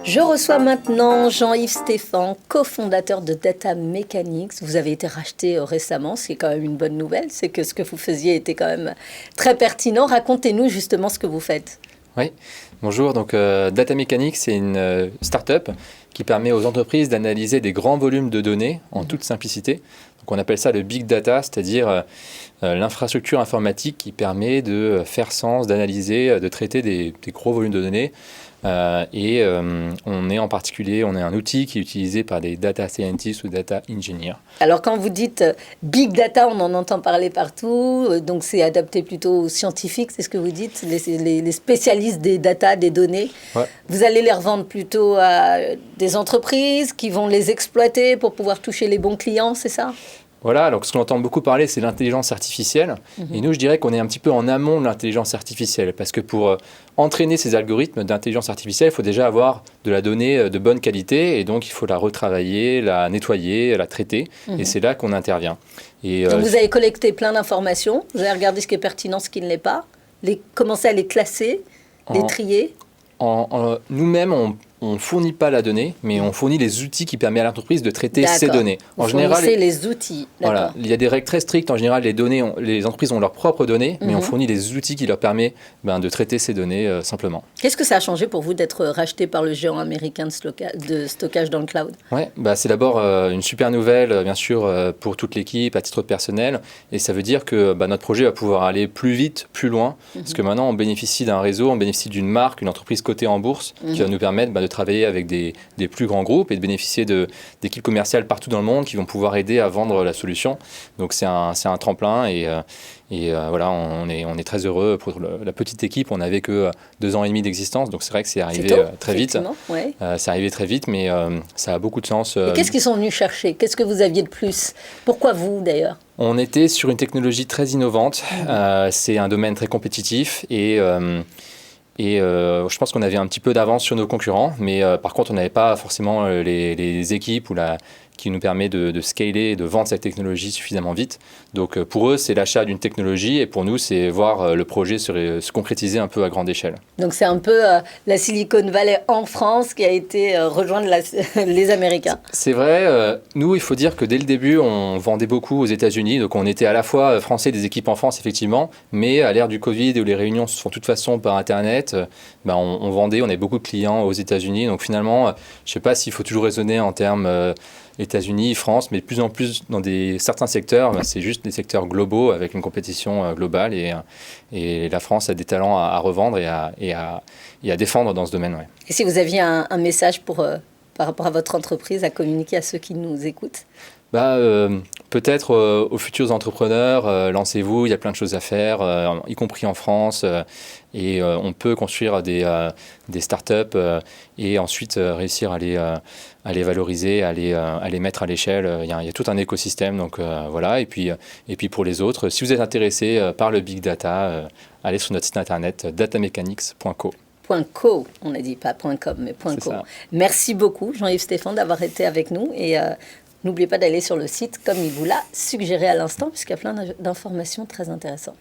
Je reçois maintenant Jean-Yves Stéphan, cofondateur de Data Mechanics. Vous avez été racheté récemment, ce qui est quand même une bonne nouvelle. C'est que ce que vous faisiez était quand même très pertinent. Racontez-nous justement ce que vous faites. Oui, bonjour. Donc, Data Mechanics, c'est une start-up qui permet aux entreprises d'analyser des grands volumes de données en toute simplicité. Donc, on appelle ça le big data, c'est-à-dire l'infrastructure informatique qui permet de faire sens, d'analyser, de traiter des gros volumes de données. On est un outil qui est utilisé par des data scientists ou data engineers. Alors quand vous dites big data, on en entend parler partout, donc c'est adapté plutôt aux scientifiques, c'est ce que vous dites, les spécialistes des data, des données. Ouais. Vous allez les revendre plutôt à des entreprises qui vont les exploiter pour pouvoir toucher les bons clients, c'est ça ? Voilà, alors ce qu'on entend beaucoup parler, c'est l'intelligence artificielle. Et nous, je dirais qu'on est un petit peu en amont de l'intelligence artificielle. Parce que pour entraîner ces algorithmes d'intelligence artificielle, il faut déjà avoir de la donnée de bonne qualité. Et donc, il faut la retravailler, la nettoyer, la traiter. Et c'est là qu'on intervient. Donc, vous avez collecté plein d'informations. Vous avez regardé ce qui est pertinent, ce qui ne l'est pas. Commencé à les classer, les trier. Nous-mêmes, on ne fournit pas la donnée, mais on fournit les outils qui permettent à l'entreprise de traiter ces données. En général, les outils. Voilà, il y a des règles très strictes. En général, les entreprises ont leurs propres données, mais on fournit les outils qui leur permettent de traiter ces données simplement. Qu'est-ce que ça a changé pour vous d'être racheté par le géant américain de stockage dans le cloud ? Ouais, c'est d'abord une super nouvelle, bien sûr, pour toute l'équipe, à titre personnel. Et ça veut dire que notre projet va pouvoir aller plus vite, plus loin. Parce que maintenant, on bénéficie d'un réseau, on bénéficie d'une marque, une entreprise cotée en bourse, qui va nous permettre de travailler avec des plus grands groupes et de bénéficier d'équipes commerciales partout dans le monde qui vont pouvoir aider à vendre la solution. Donc c'est un tremplin et voilà, on est très heureux pour la petite équipe. On n'avait que 2 ans et demi d'existence, donc c'est vrai que c'est arrivé très vite. Ouais. C'est arrivé très vite, mais ça a beaucoup de sens. Et qu'est-ce qu'ils sont venus chercher ? Qu'est-ce que vous aviez de plus ? Pourquoi vous d'ailleurs ? On était sur une technologie très innovante. C'est un domaine très compétitif et je pense qu'on avait un petit peu d'avance sur nos concurrents, mais par contre, on n'avait pas forcément les équipes qui nous permet de scaler, de vendre cette technologie suffisamment vite. Donc pour eux, c'est l'achat d'une technologie et pour nous, c'est voir le projet se concrétiser un peu à grande échelle. Donc c'est un peu la Silicon Valley en France qui a été rejoindre les Américains. C'est vrai. Nous, il faut dire que dès le début, on vendait beaucoup aux États-Unis. Donc on était à la fois français, des équipes en France, effectivement, mais à l'ère du Covid où les réunions se font de toute façon par Internet, on vendait, on avait beaucoup de clients aux États-Unis. Donc finalement, je ne sais pas s'il faut toujours raisonner en termes États-Unis, France, mais de plus en plus dans certains secteurs, c'est juste des secteurs globaux avec une compétition globale et la France a des talents à revendre et à défendre dans ce domaine. Ouais. Et si vous aviez un message par rapport à votre entreprise à communiquer à ceux qui nous écoutent ? Peut-être aux futurs entrepreneurs, lancez-vous, il y a plein de choses à faire, y compris en France, et on peut construire des startups et ensuite réussir à les valoriser, à les mettre à l'échelle. Il y a tout un écosystème, donc voilà. Et puis pour les autres, si vous êtes intéressé par le big data, allez sur notre site internet datamechanics.co. .co, on n'a dit pas .com, mais .co. Ça. Merci beaucoup, Jean-Yves Stéphan, d'avoir été avec nous. Et n'oubliez pas d'aller sur le site, comme il vous l'a suggéré à l'instant, puisqu'il y a plein d'informations très intéressantes.